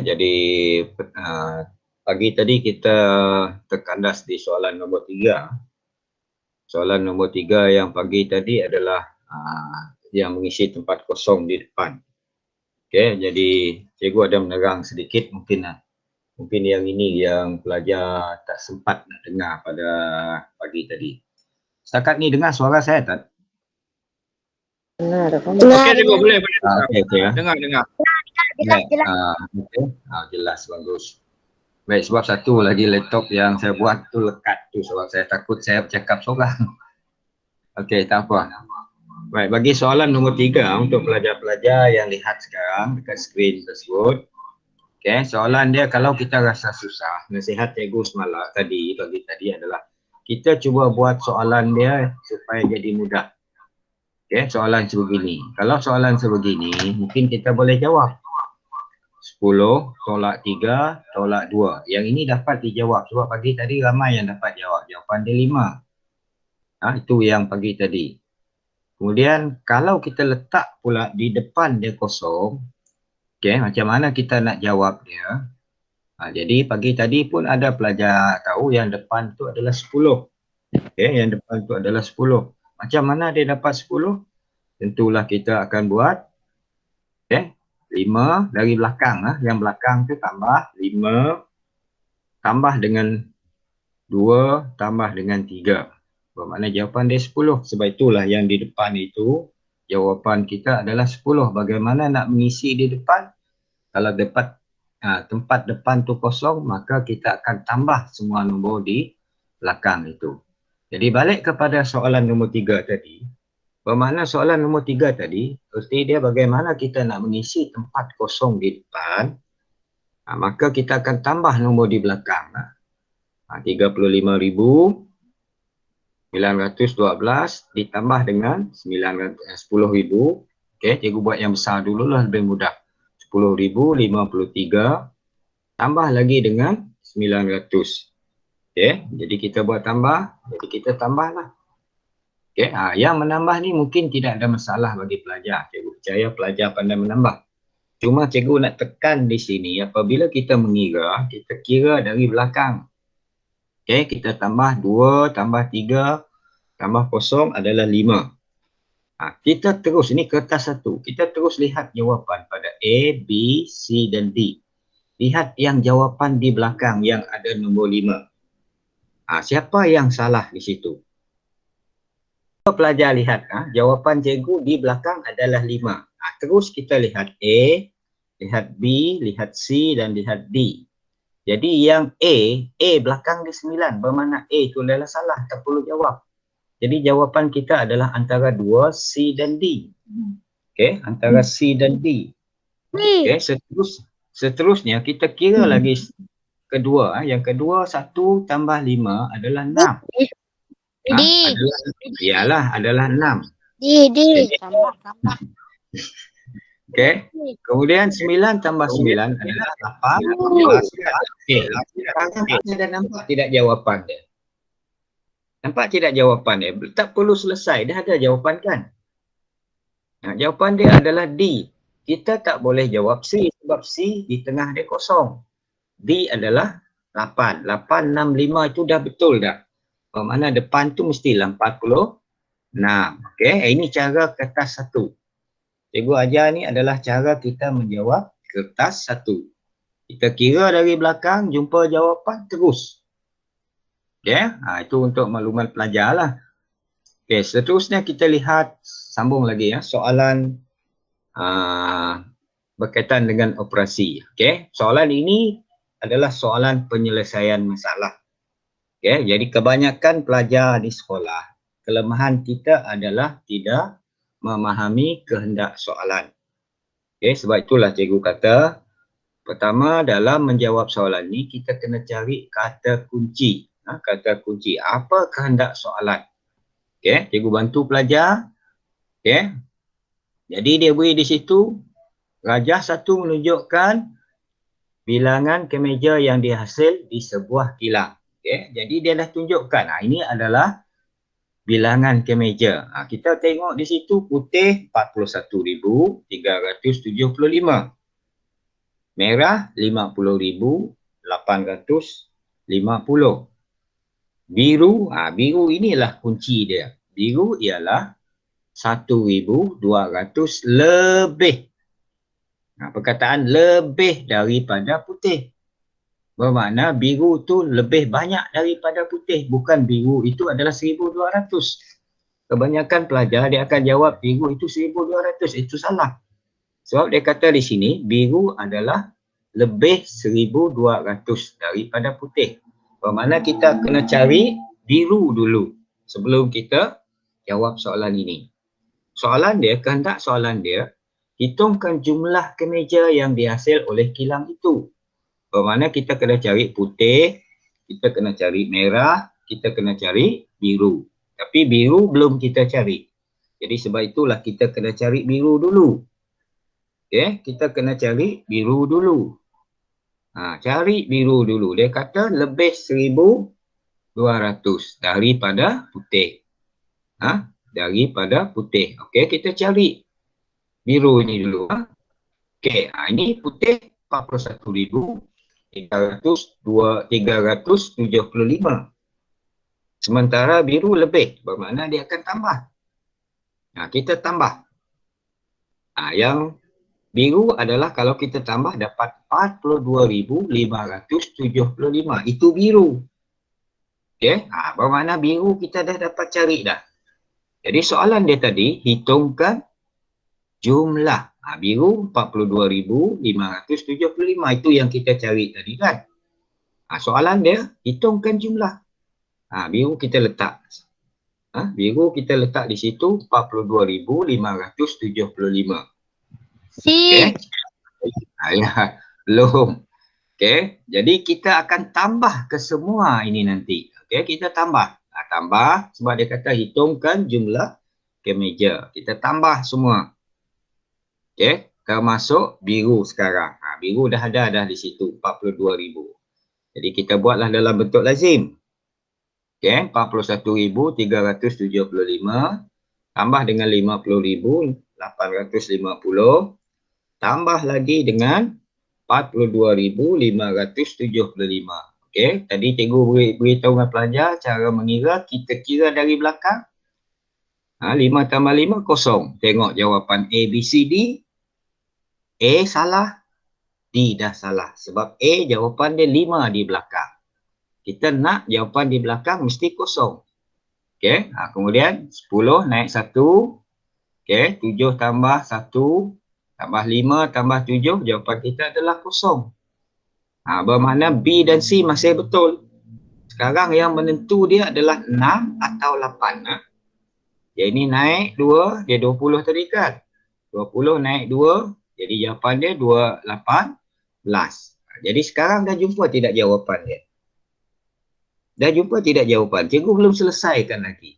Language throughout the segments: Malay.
jadi pagi tadi kita terkandas di soalan nombor 3. Soalan nombor 3 yang pagi tadi adalah yang mengisi tempat kosong di depan. Okey, jadi cikgu ada menerang sedikit mungkin yang ini yang pelajar tak sempat nak dengar pada pagi tadi. Setakat ni dengar suara saya tak? Dengar. Okey, cikgu boleh. Okey ya. Dengar. Jelas. Okey. Jelas, bagus. Baik, sebab satu lagi laptop yang saya buat tu lekat tu sebab saya takut saya bercakap seorang. Okey, tak apa. Baik, bagi soalan nombor 3 untuk pelajar-pelajar yang lihat sekarang dekat skrin tersebut. Okey, soalan dia kalau kita rasa susah, nasihat cikgu semalam pagi tadi adalah kita cuba buat soalan dia supaya jadi mudah. Okey, soalan sebegini. Kalau soalan sebegini, mungkin kita boleh jawab. 10 tolak 3 tolak 2. Yang ini dapat dijawab sebab pagi tadi ramai yang dapat jawab. Jawapan dia 5. Itu yang pagi tadi. Kemudian kalau kita letak pula di depan dia kosong, okey, macam mana kita nak jawab dia? Jadi pagi tadi pun ada pelajar tahu yang depan tu adalah 10. Okey, yang depan tu adalah 10. Macam mana dia dapat 10? Tentulah kita akan buat okey, 5 dari belakang. Yang belakang tu tambah 5 tambah dengan 2 tambah dengan 3. Bermakna jawapan dia 10. Sebab itulah yang di depan itu jawapan kita adalah 10. Bagaimana nak mengisi di depan? Kalau tempat depan tu kosong, maka kita akan tambah semua nombor di belakang itu. Jadi balik kepada soalan nombor 3 tadi. Bermakna soalan nombor 3 tadi, erti dia bagaimana kita nak mengisi tempat kosong di depan, maka kita akan tambah nombor di belakang. 35,912 ditambah dengan 10,000. Okey, cikgu buat yang besar dulu lah lebih mudah. 10,053 tambah lagi dengan 900. Okey, jadi kita buat tambah, jadi kita tambahlah. Okey, yang menambah ni mungkin tidak ada masalah bagi pelajar. Cikgu percaya pelajar pandai menambah. Cuma cikgu nak tekan di sini apabila kita mengira, kita kira dari belakang. Okey, kita tambah 2 tambah 3 tambah kosong adalah 5. Kita terus, ini kertas 1. Kita terus lihat jawapan pada A, B, C dan D. Lihat yang jawapan di belakang yang ada nombor 5. Siapa yang salah di situ? Pelajar lihat, jawapan cikgu di belakang adalah 5. Terus kita lihat A, lihat B, lihat C dan lihat D. Jadi yang A belakang dia 9. Bermakna A itu adalah salah, tak perlu jawab. Jadi jawapan kita adalah antara 2, C dan D. Okey, antara C dan D. Okey, seterusnya kita kira lagi kedua. Yang kedua 1 tambah 5 adalah 6. Adalah 6. D. Tambah. Okey. Kemudian 9 tambah 9 adalah 18. Okey. Anda nampak tidak jawapan dia? Nampak tidak jawapan dia? Tak perlu selesai. Dah ada jawapan kan? Jawapan dia adalah D. Kita tak boleh jawab C sebab C di tengah dia kosong. D adalah 8. 8, 6, 5 itu dah betul dah. Bermakna depan tu mestilah 46. Okey. Ini cara kertas 1. Cikgu ajar ni adalah cara kita menjawab kertas 1. Kita kira dari belakang, jumpa jawapan terus. Okay? Itu untuk makluman pelajar lah. Okay, seterusnya kita lihat, sambung lagi soalan berkaitan dengan operasi. Okay? Soalan ini adalah soalan penyelesaian masalah. Okay? Jadi kebanyakan pelajar di sekolah, kelemahan kita adalah tidak memahami kehendak soalan. Okay, sebab itulah cikgu kata, pertama dalam menjawab soalan ni kita kena cari kata kunci. Kata kunci, apa kehendak soalan? Okay, cikgu bantu pelajar. Okay, jadi dia beri di situ, rajah 1 menunjukkan bilangan kemeja yang dihasil di sebuah kilang. Okay, jadi dia dah tunjukkan, ini adalah bilangan kemeja. Kita tengok di situ putih 41,375. Merah 50,850. Biru, biru inilah kunci dia. Biru ialah 1,200 lebih. Perkataan lebih daripada putih. Bermakna biru tu lebih banyak daripada putih. Bukan biru itu adalah 1,200. Kebanyakan pelajar dia akan jawab biru itu 1,200. Itu salah. Sebab dia kata di sini biru adalah lebih 1,200 daripada putih. Bermakna kita kena cari biru dulu sebelum kita jawab soalan ini. Kehendak soalan dia, hitungkan jumlah kemeja yang dihasil oleh kilang itu. Bermakna kita kena cari putih, kita kena cari merah, kita kena cari biru. Tapi biru belum kita cari. Jadi sebab itulah kita kena cari biru dulu. Okay, kita kena cari biru dulu. Cari biru dulu. Dia kata lebih 1,200 daripada putih. Daripada putih. Okey, kita cari biru ni dulu. Okey, ini putih 41,375. Sementara biru lebih. Bermakna dia akan tambah. Kita tambah. Yang biru adalah kalau kita tambah dapat 42,575. Itu biru. Okey, bermakna biru kita dah dapat cari dah. Jadi soalan dia tadi, hitungkan jumlah. Biru 42,575. Itu yang kita cari tadi kan. Soalan dia, hitungkan jumlah. Biru kita letak. Biru kita letak di situ 42,575. Si. Ya, belum. Okey, jadi kita akan tambah ke semua ini nanti. Okey, kita tambah. Tambah sebab dia kata hitungkan jumlah kemeja. Kita tambah semua. Okey, termasuk biru sekarang. Biru dah ada dah di situ 42,000. Jadi kita buatlah dalam bentuk lazim. Okey, 41,375 tambah dengan 50,850 tambah lagi dengan 42,575. Okey, tadi cikgu beritahu dengan pelajar cara mengira, kita kira dari belakang. 5 tambah 5, kosong. Tengok jawapan A, B, C, D. A salah, D dah salah. Sebab A jawapan dia 5 di belakang. Kita nak jawapan di belakang mesti kosong. Okey, kemudian 10 naik 1. Okey, 7 tambah 1 tambah 5 tambah 7, jawapan kita adalah kosong. Bermakna B dan C masih betul. Sekarang yang menentu dia adalah 6 atau 8. Jadi ini naik 2, dia 20 tadi kan. 20 naik 2, jadi jawapan dia 18. Jadi sekarang dah jumpa tidak jawapan dia? Dah jumpa tidak jawapan? Cikgu belum selesaikan lagi.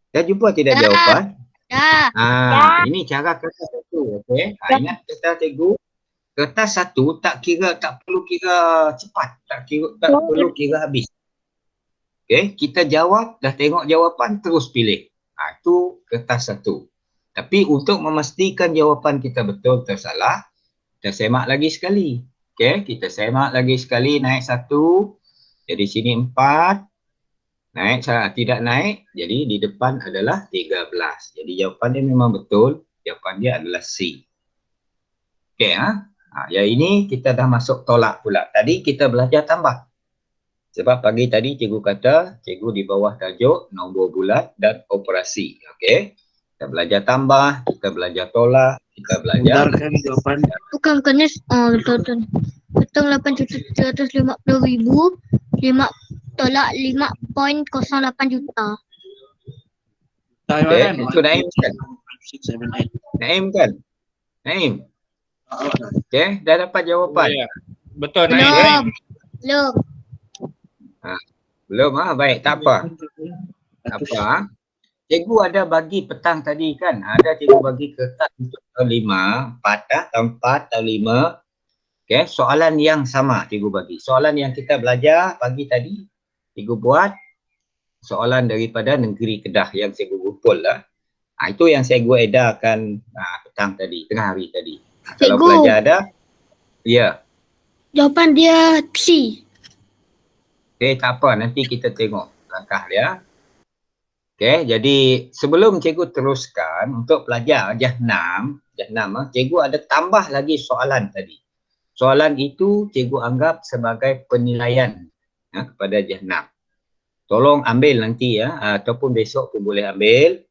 Dah jumpa tidak jawapan? Ini cara kertas satu. Okay? Ingat kata cikgu, kertas satu tak perlu kira cepat, tak perlu kira habis. Okey, kita jawab, dah tengok jawapan terus pilih. Itu kertas satu. Tapi untuk memastikan jawapan kita betul atau salah, kita semak lagi sekali. Okey, kita semak lagi sekali, naik 1. Jadi sini 4. Naik tidak naik, jadi di depan adalah 13. Jadi jawapan dia memang betul, jawapan dia adalah C. Okey, yang ini kita dah masuk tolak pula. Tadi kita belajar tambah. Sebab pagi tadi cikgu kata, cikgu di bawah tajuk nombor bulat dan operasi. Okey. Kita belajar tambah, kita belajar tolak, kita belajar jawapan. Bukan betul. Betul 8.350.000, 5 tolak 5.08 juta. Okey, itu Naim kan? Naim kan? Naim. Okey, dah dapat jawapan. Ya. Betul Naim. Belum. Baik, tak apa. Tak apa. Cikgu ada bagi petang tadi kan? Ada cikgu bagi kertas untuk tahun 5, 4 tahun 4 tahun 5. Okey, soalan yang sama cikgu bagi. Soalan yang kita belajar pagi tadi, cikgu buat soalan daripada negeri Kedah yang cikgu kumpul lah. Itu yang cikgu edarkan petang tadi, tengah hari tadi. Kalau Cikgu. pelajar ada, ya. Jawapan dia C. Okey, tak apa. Nanti kita tengok langkah dia. Okey, jadi sebelum cikgu teruskan untuk pelajar Jahannam, cikgu ada tambah lagi soalan tadi. Soalan itu cikgu anggap sebagai penilaian kepada Jahannam. Tolong ambil nanti ataupun besok pun boleh ambil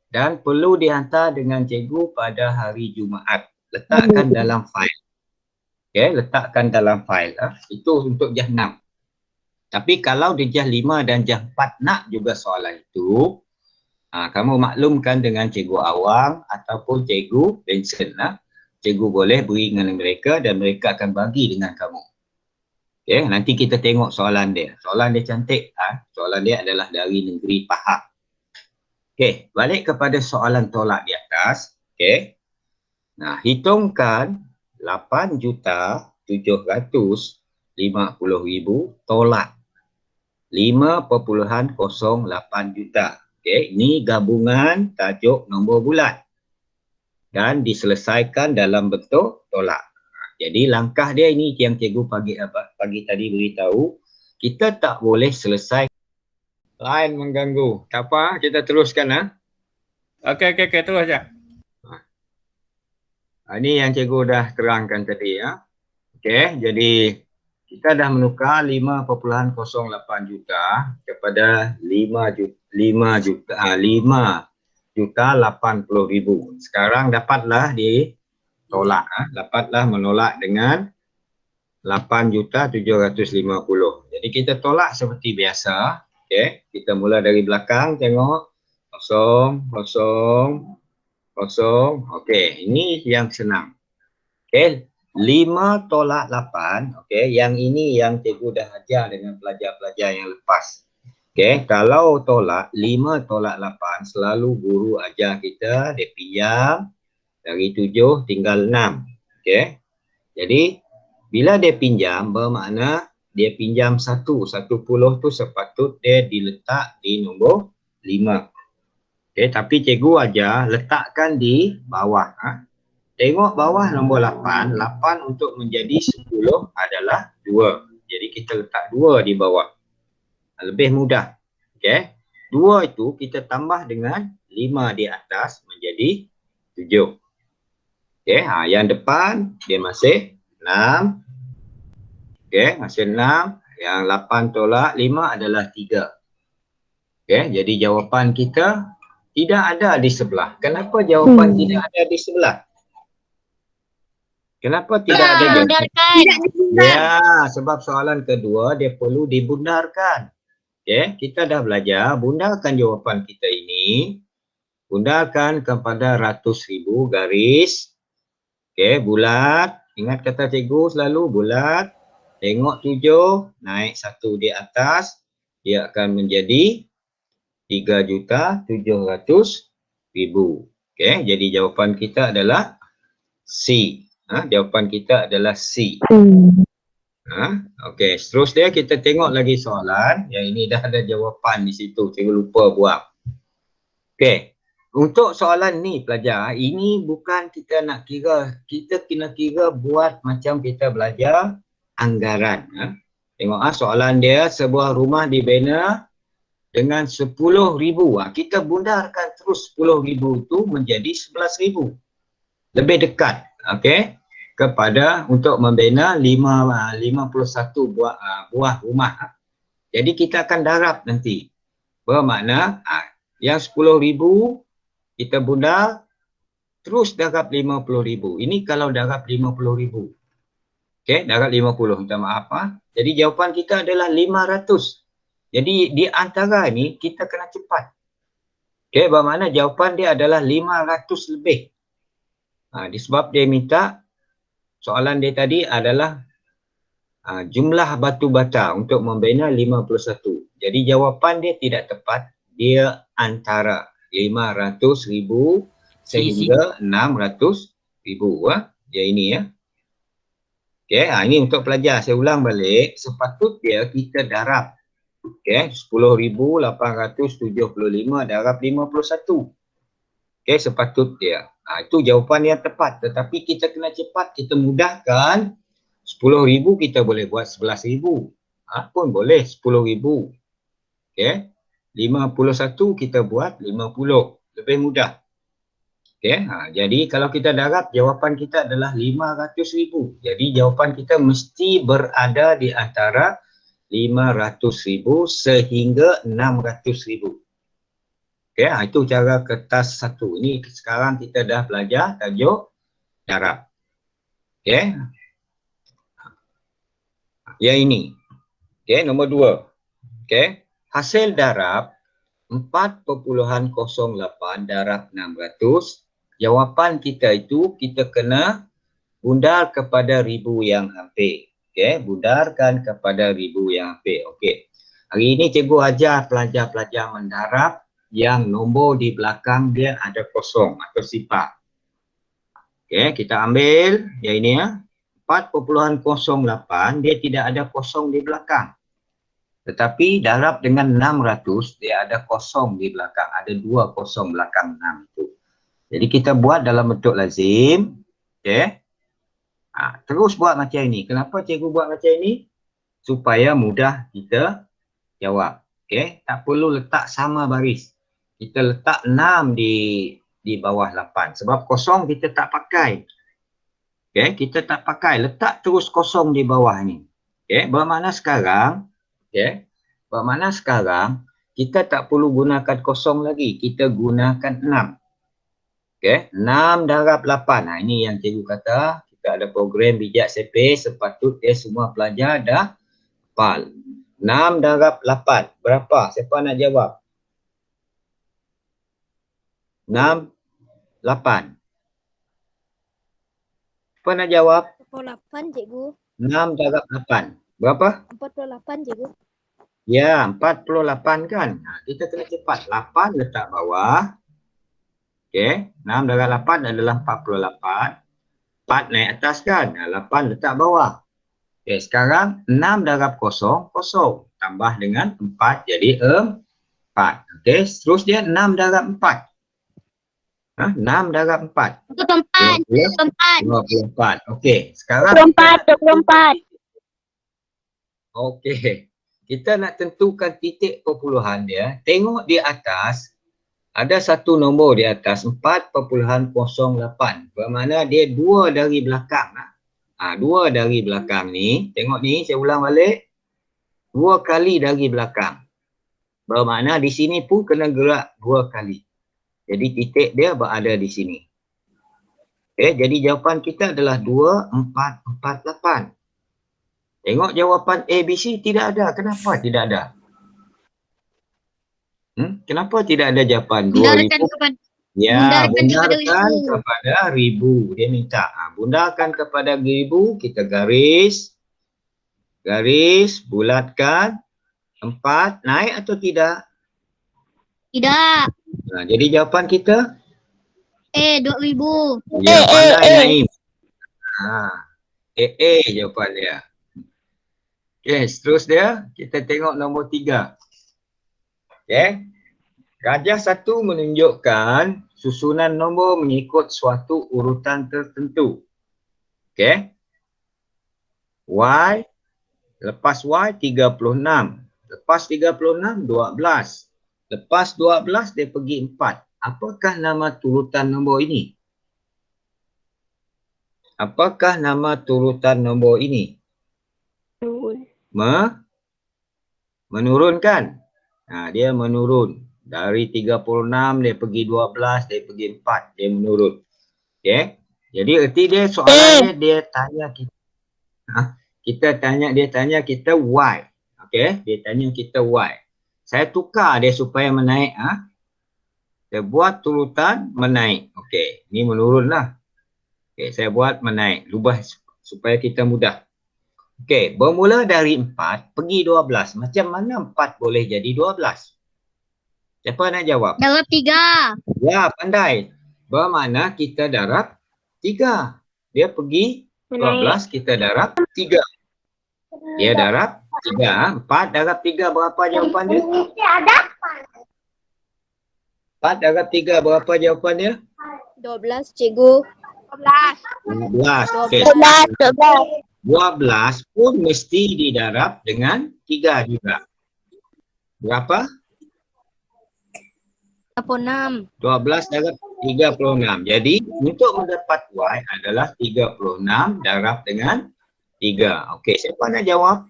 dan perlu dihantar dengan cikgu pada hari Jumaat. Letakkan dalam fail. Okey, letakkan dalam fail. Itu untuk Jahannam. Tapi kalau di Jah 5 dan Jah 4 nak juga soalan itu, kamu maklumkan dengan cikgu awam ataupun cikgu Benson lah. Cikgu boleh beri dengan mereka dan mereka akan bagi dengan kamu. Okay, nanti kita tengok soalan dia. Soalan dia cantik. Soalan dia adalah dari negeri Pahang. Okay, balik kepada soalan tolak di atas. Okay. Nah, hitungkan 8.750.000 tolak 5.08 juta. Okey, ini gabungan tajuk nombor bulan dan diselesaikan dalam bentuk tolak. Jadi langkah dia ini yang cikgu pagi tadi beritahu, kita tak boleh selesai. Lain mengganggu. Tak apa, kita teruskan Okey, terus je. Ini yang cikgu dah terangkan tadi Okey, jadi kita dah menukar 5.08 juta kepada 5.80.000. Sekarang dapatlah ditolak. Dapatlah menolak dengan 8.750. Jadi kita tolak seperti biasa. Okey, kita mula dari belakang tengok. 0, 0, 0. Okey, ini yang senang. Okey. 5 tolak 8, okey, yang ini yang cikgu dah ajar dengan pelajar-pelajar yang lepas. Okey, kalau tolak 5 tolak 8, selalu guru ajar kita dia pinjam dari 7 tinggal 6. Okey. Jadi bila dia pinjam bermakna dia pinjam 1 puluh tu sepatut dia diletak di nombor 5. Okey, tapi cikgu ajar letakkan di bawah. Tengok bawah nombor 8. 8 untuk menjadi 10 adalah 2. Jadi kita letak 2 di bawah. Lebih mudah. Okey. 2 itu kita tambah dengan 5 di atas menjadi 7. Okey. Yang depan dia masih 6. Okey. Masih 6. Yang 8 tolak 5 adalah 3. Okey. Jadi jawapan kita tidak ada di sebelah. Kenapa jawapan tidak ada di sebelah? Kenapa tidak ada jawapan? Ya, sebab soalan kedua dia perlu dibundarkan. Okay, kita dah belajar bundarkan jawapan kita ini. Bundarkan kepada ratus ribu garis. Okay, bulat. Ingat kata cikgu selalu bulat. Tengok 7, naik 1 di atas. Dia akan menjadi 3.700.000. Okay, jadi jawapan kita adalah C. Jawapan kita adalah C. Okey, seterusnya kita tengok lagi soalan. Yang ini dah ada jawapan di situ. Saya lupa buat. Okey, untuk soalan ni pelajar, ini bukan kita nak kira. Kita kena kira buat macam kita belajar anggaran. Tengok soalan dia, sebuah rumah dibina dengan 10,000. Kita bundarkan terus 10,000 tu menjadi 11,000. Lebih dekat. Okey, kepada untuk membina 51 buah rumah. Jadi kita akan darab nanti. Bermakna yang 10,000 kita bundar terus darab 50,000. Ini kalau darab 50,000. Okey, darab 50, minta maaf. Jadi jawapan kita adalah 500. Jadi di antara ni kita kena cepat. Okey, bermakna jawapan dia adalah 500 lebih. Disebab dia minta soalan dia tadi adalah jumlah batu bata untuk membina 51. Jadi jawapan dia tidak tepat. Dia antara 500,000 sehingga 600,000. Dia ini Okey, ini untuk pelajar. Saya ulang balik. Sepatutnya kita darab. Okey, 10,875 darab 51. Okey, sepatut dia. Itu jawapan yang tepat. Tetapi kita kena cepat, kita mudahkan. 10,000 kita boleh buat 11,000. Pun boleh 10,000. Okey. 51 kita buat 50. Lebih mudah. Okey. Jadi kalau kita darab, jawapan kita adalah 500,000. Jadi jawapan kita mesti berada di antara 500,000 sehingga 600,000. Okey, itu cara kertas satu. Ini sekarang kita dah belajar tajuk darab. Okey. Yang ini. Okey, nombor 2. Okey, hasil darab 4.08 darab 600. Jawapan kita itu kita kena bundar kepada ribu yang hampir. Okey, bundarkan kepada ribu yang hampir. Okey. Hari ini cikgu ajar pelajar-pelajar mendarab yang nombor di belakang dia ada kosong atau sifar. Okey, kita ambil yang ini ya. 4.08 dia tidak ada kosong di belakang. Tetapi darab dengan 600 dia ada kosong di belakang. Ada 2 kosong belakang 6 itu. Jadi kita buat dalam bentuk lazim. Okey. Terus buat macam ini. Kenapa cikgu buat macam ini? Supaya mudah kita jawab. Okey, tak perlu letak sama baris. Kita letak 6 di bawah 8. Sebab kosong kita tak pakai. Okey, kita tak pakai. Letak terus kosong di bawah ni. Okey, bermakna sekarang, kita tak perlu gunakan kosong lagi. Kita gunakan 6. Okey, 6 darab 8. Ini yang cikgu kata. Kita ada program bijak sepeh. Sepatut semua pelajar dah hafal. 6 darab 8. Berapa? Siapa nak jawab? 6, 8. Siapa nak jawab? 48 cikgu. 6 darab 8. Berapa? 48 cikgu. Ya, 48 kan. Kita kena cepat. 8 letak bawah. Okey, 6 darab 8 adalah 48. 4 naik atas kan. 8 letak bawah. Okey, sekarang 6 darab kosong, kosong. Tambah dengan 4 jadi 4. Okey, seterusnya 6 darab 4. 6 darab 4. 24. Okey, sekarang 24. okey. Kita nak tentukan titik perpuluhan dia. Tengok di atas. Ada satu nombor di atas 4.08. Bermakna dia 2 dari belakang. 2 dari belakang ni. Tengok ni, saya ulang balik. 2 kali dari belakang. Bermakna di sini pun kena gerak 2 kali. Jadi titik dia berada di sini. Okay, jadi jawapan kita adalah 2448. Tengok jawapan ABC tidak ada. Kenapa tidak ada? Kenapa tidak ada jawapan 2000? Ya, bundarkan kepada 1000. Dia minta. Bundarkan kepada 1000, kita garis. Garis, bulatkan. 4, naik atau tidak? Tidak. Jadi jawapan kita? 2000. Ya, pandai Naim. Jawapan dia. Okey, seterusnya kita tengok nombor 3. Okey. Rajah 1 menunjukkan susunan nombor mengikut suatu urutan tertentu. Okey. Y, lepas Y 36. Lepas 36, 12. Lepas 12 dia pergi 4. Apakah nama turutan nombor ini? Apakah nama turutan nombor ini? Menurunkan. Dia menurun. Dari 36 dia pergi 12, dia pergi 4, dia menurun. Okey. Jadi erti dia soalannya dia tanya kita. Dia tanya kita Y. Okey, dia tanya kita Y. Saya tukar dia supaya menaik. Saya buat turutan menaik. Okey, ni menurunlah. Okey, saya buat menaik. Lubah supaya kita mudah. Okey, bermula dari 4 pergi 12. Macam mana 4 boleh jadi 12? Siapa nak jawab? Darab 3. Ya, pandai. Bermakna kita darab 3. Dia pergi 12, kita darab 3. Dia darab 3. 4 darab 3 berapa jawapan dia? 4 darab 3 berapa jawapan dia? 12 cikgu. 12. Okey. 12 pun mesti didarab dengan 3 juga. Berapa? 36. 12 darab 36. Jadi untuk mendapat Y adalah 36 darab dengan 3. Okey, siapa nak jawab?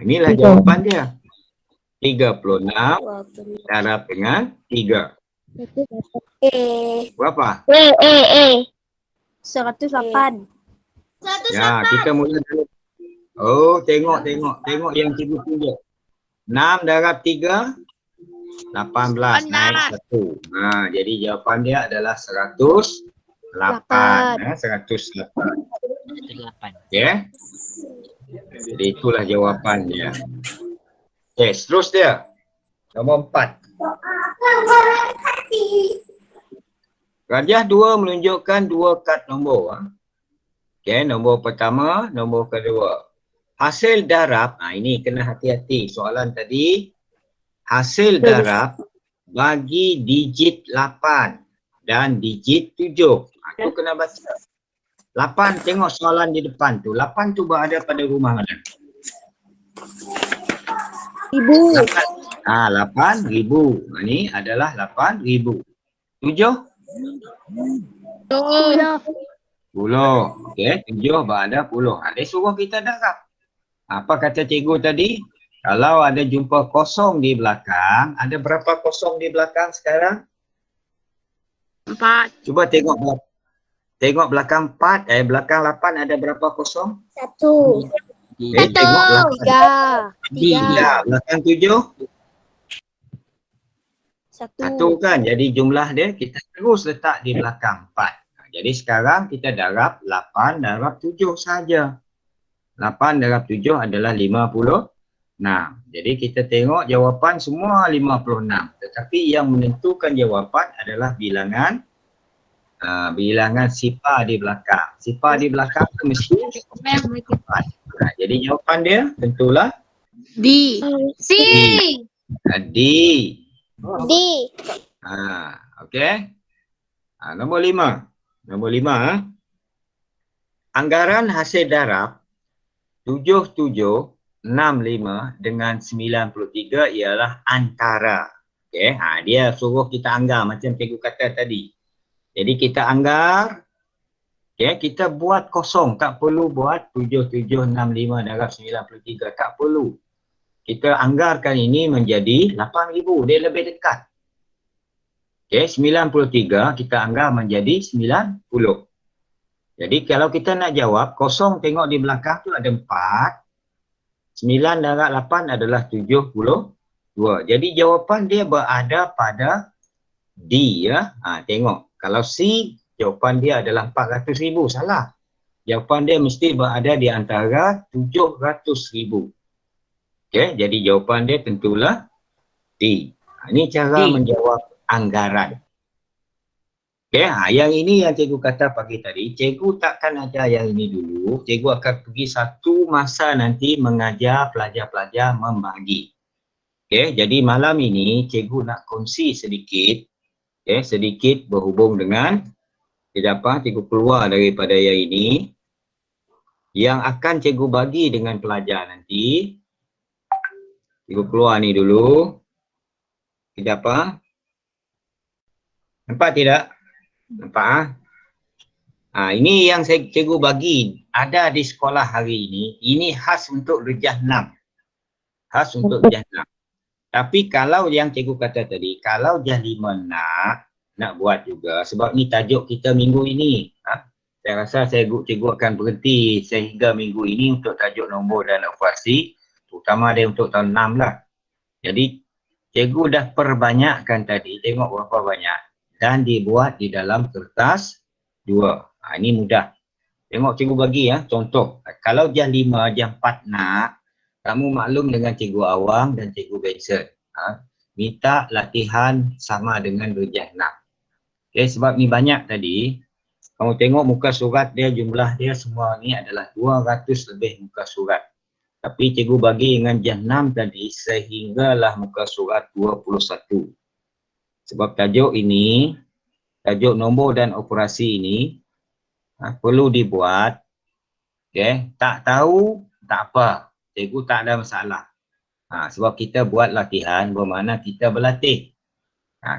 Inilah jawapan dia. 36 darab dengan 3. Berapa? 108. Ya, kita mula dulu. Oh, tengok yang cikgu tunjuk. 6 darab 3 18 naik 1. Jadi jawapan dia adalah 108. 108. Okey. Jadi itulah jawapan dia. Okey, seterusnya. Nombor 4. Rajah 2 menunjukkan 2 kad nombor. Okey, nombor pertama, nombor kedua. Hasil darab, ini kena hati-hati. Soalan tadi, hasil darab bagi digit 8 dan digit 7. Itu kena baca. 8, tengok soalan di depan tu. 8 tu berada pada rumah mana? 1000. 8 ribu. Ini adalah 8 ribu. 7? 10. Okey, 7 berada 10. Dia suruh kita darab. Apa kata cikgu tadi? Kalau ada jumpa kosong di belakang, ada berapa kosong di belakang sekarang? 4. Cuba tengok belakang 4, belakang 8 ada berapa kosong? 1. Tengok belakang 3. belakang 7? 1. 1 kan? Jadi jumlah dia kita terus letak di belakang 4. Jadi sekarang kita darab 8 darab 7 saja. 8 darab 7 adalah 56. Jadi kita tengok jawapan semua 56. Tetapi yang menentukan jawapan adalah bilangan sifar di belakang. Sifar di belakang itu mesti 4. Jadi jawapan dia tentulah D. C. D. D. Okey. Nombor 5. Nombor 5. Anggaran hasil darab 7765 dengan 93 ialah antara. Okey, dia suruh kita anggar macam cikgu kata tadi. Jadi kita anggar. Okey, kita buat kosong, tak perlu buat 7765 darab 93, tak perlu. Kita anggarkan ini menjadi 8000, dia lebih dekat. Okey, 93 kita anggar menjadi 90. Jadi kalau kita nak jawab, kosong tengok di belakang tu ada 4. 9 darab 8 adalah 72. Jadi jawapan dia berada pada D ya. Tengok. Kalau C, jawapan dia adalah 400,000. Salah. Jawapan dia mesti berada di antara 700,000. Okey, jadi jawapan dia tentulah D. Ini cara menjawab anggaran. Okey, yang ini yang cikgu kata pagi tadi, cikgu takkan ajar yang ini dulu. Cikgu akan pergi satu masa nanti mengajar pelajar-pelajar membagi. Okey, jadi malam ini cikgu nak kongsi sedikit, sedikit berhubung dengan cikgu keluar daripada yang ini, yang akan cikgu bagi dengan pelajar nanti. Cikgu keluar ni dulu. Nampak tidak? Nampak? Ini yang cikgu bagi ada di sekolah hari ini. Ini khas untuk Darjah 6. Khas untuk Darjah 6. Tapi kalau yang cikgu kata tadi, kalau Darjah 5 nak buat juga, sebab ni tajuk kita minggu ini. Saya rasa cikgu akan berhenti sehingga minggu ini untuk tajuk nombor dan operasi, terutama dia untuk tahun 6 lah. Jadi cikgu dah perbanyakkan tadi, tengok berapa banyak, dan dibuat di dalam kertas 2. Ini mudah. Tengok cikgu bagi ya, contoh. Kalau Darjah 5, Darjah 4 nak, kamu maklum dengan cikgu Awang dan cikgu Benson. Minta latihan sama dengan Darjah 6. Okay, sebab ni banyak tadi. Kamu tengok muka surat dia, jumlah dia semua ni adalah 200 lebih muka surat. Tapi cikgu bagi dengan jam 6 tadi sehinggalah muka surat 21. Sebab tajuk ini, tajuk nombor dan operasi ini perlu dibuat. Okay. Tak tahu, tak apa. Cikgu tak ada masalah. Sebab kita buat latihan bermakna kita berlatih.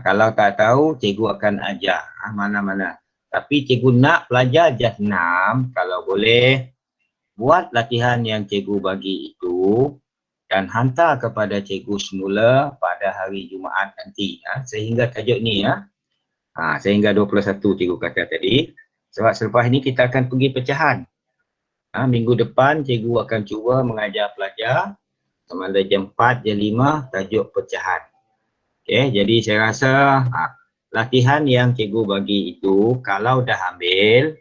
Kalau tak tahu, cikgu akan ajar mana-mana. Tapi cikgu nak pelajar jam 6, kalau boleh, buat latihan yang cikgu bagi itu dan hantar kepada cikgu semula pada hari Jumaat nanti. Sehingga tajuk ni sehingga 21 cikgu kata tadi. Sebab selepas ini kita akan pergi pecahan. Minggu depan cikgu akan cuba mengajar pelajar sama ada jam 4, jam 5, tajuk pecahan. Okay, jadi saya rasa latihan yang cikgu bagi itu kalau dah ambil,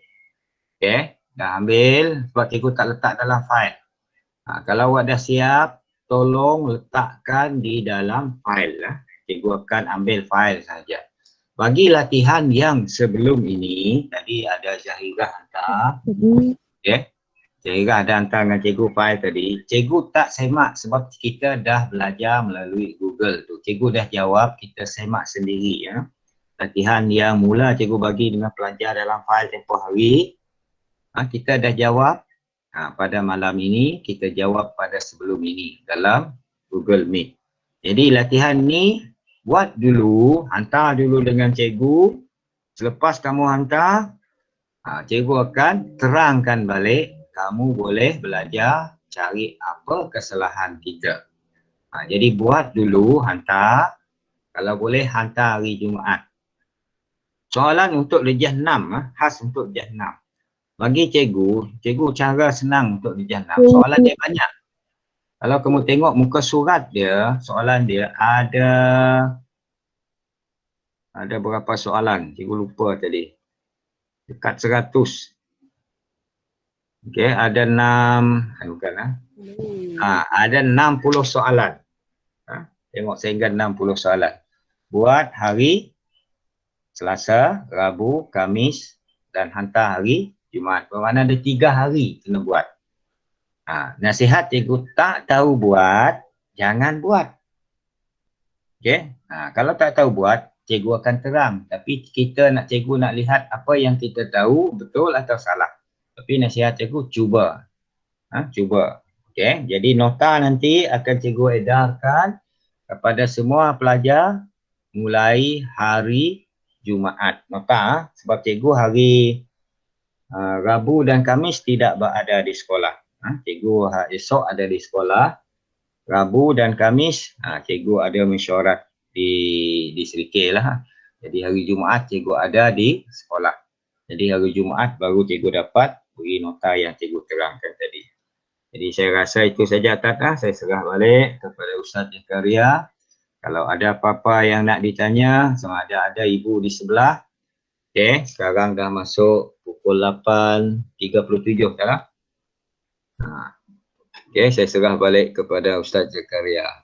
okay, dah ambil sebab cikgu tak letak dalam fail. Kalau awak dah siap, tolong letakkan di dalam fail. Cikgu akan ambil fail saja. Bagi latihan yang sebelum ini, tadi ada Zahirah hantar. Okay. Zahirah ada hantar dengan cikgu fail tadi. Cikgu tak semak sebab kita dah belajar melalui Google tu. Cikgu dah jawab, kita semak sendiri. Latihan yang mula cikgu bagi dengan pelajar dalam fail tempoh hari. Kita dah jawab pada malam ini, kita jawab pada sebelum ini dalam Google Meet. Jadi latihan ni buat dulu, hantar dulu dengan cikgu. Selepas kamu hantar, cikgu akan terangkan balik, kamu boleh belajar cari apa kesalahan kita. Jadi buat dulu, hantar. Kalau boleh hantar hari Jumaat. Soalan untuk lejah 6, khas untuk lejah 6. Bagi cikgu cara senang untuk lejah 6. Soalan dia banyak. Kalau kamu tengok muka surat dia, soalan dia ada berapa soalan? Cikgu lupa tadi. Dekat 100. Okey, ada 6, bukan ada 60 soalan. Tengok sehingga 60 soalan. Buat hari Selasa, Rabu, Khamis dan hantar hari Jumaat. Bermakna ada 3 hari kena buat. Nasihat cikgu, tak tahu buat, jangan buat. Okey. Kalau tak tahu buat, cikgu akan terang. Tapi cikgu nak lihat apa yang kita tahu betul atau salah. Tapi nasihat cikgu, cuba. Cuba. Okey. Jadi nota nanti akan cikgu edarkan kepada semua pelajar mulai hari Jumaat. Nota sebab cikgu hari Rabu dan Khamis tidak berada di sekolah. Cikgu esok ada di sekolah. Rabu dan Khamis cikgu ada mesyuarat di Serikil lah. Jadi hari Jumaat cikgu ada di sekolah. Jadi hari Jumaat baru cikgu dapat beri nota yang cikgu terangkan tadi. Jadi saya rasa itu saja Ustaz. Saya serah balik kepada Ustaz Zakaria. Kalau ada apa-apa yang nak ditanya, sama ada ibu di sebelah. Okey, sekarang dah masuk pukul 8.37 dah. Okey, saya serah balik kepada Ustaz Zakaria.